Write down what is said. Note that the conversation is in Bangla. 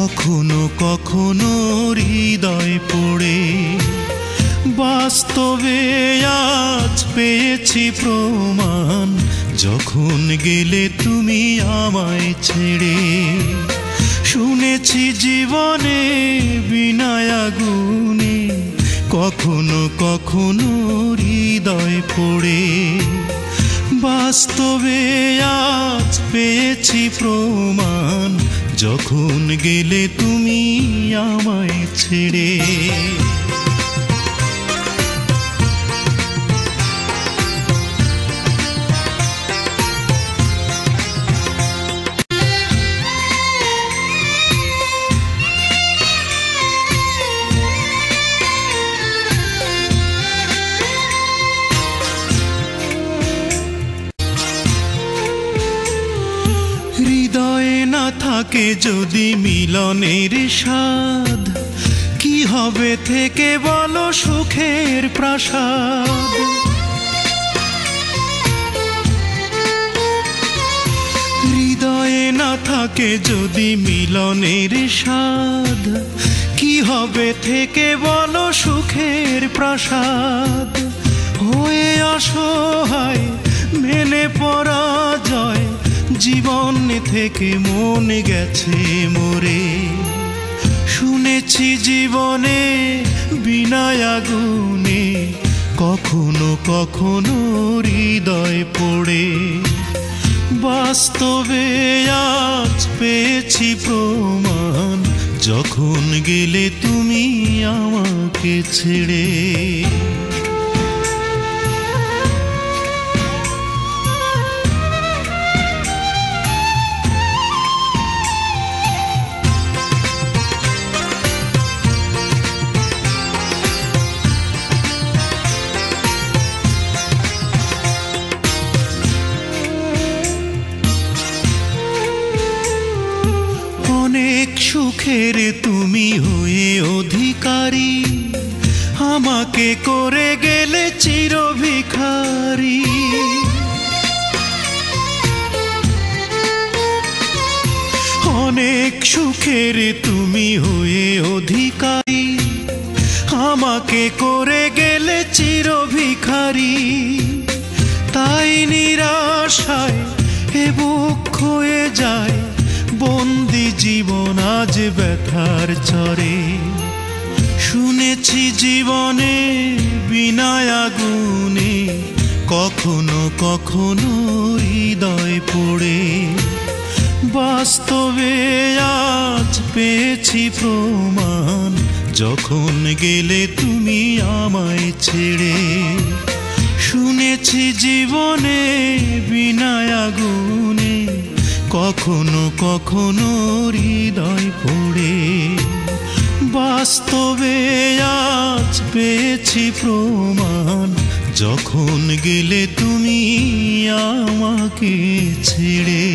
কখনো কখনো হৃদয় পড়ে বাস্তবে আজ পেয়েছি প্রমাণ, যখন গেলে তুমি আমায় ছেড়ে। শুনেছি জীবনে বিনা আগুনে কখনো কখনো হৃদয় পড়ে, বাস্তবে আজ পেয়েছি প্রমাণ, যখন গেলে তুমি আমায় ছেড়ে। হৃদয়ে না থাকে যদি মিলনের স্বাদ, কি হবে থেকে বলো সুখের প্রাসাদ। হৃদয়ে না থাকে যদি মিলনের স্বাদ, কি হবে থেকে বলো সুখের প্রাসাদ। হয়ে অসহায় মেনে পরাজয়, জীবন থেকে মন গেছে মরে। শুনেছি জীবনে বিনা আগুনে কখনো কখনো হৃদয় পড়ে, বাস্তবে আজ পেয়েছি প্রমাণ, যখন গেলে তুমি আমাকে ছেড়ে। অনেক সুখের তুমি হয়ে অধিকারী, আমাকে করে গেলে চির ভিখারি। অনেক সুখের তুমি হয়ে অধিকারী, আমাকে করে গেলে চির ভিখারি। তাই নিরাশায় এ বুক ক্ষয়ে যায়, বন্দি জীবন আজ ব্যথার চরে। শুনেছি জীবনে বিনা আগুনে কখনো কখনো হৃদয় পড়ে, বাস্তবে আজ পেয়েছি প্রমাণ, যখন গেলে তুমি আমায় ছেড়ে। শুনেছি জীবনে বিনা আগুনে কখনো কখনো হৃদয় পড়ে, বাস্তবে আজ পেয়েছি প্রমাণ, যখন গেলে তুমি আমাকে ছেড়ে।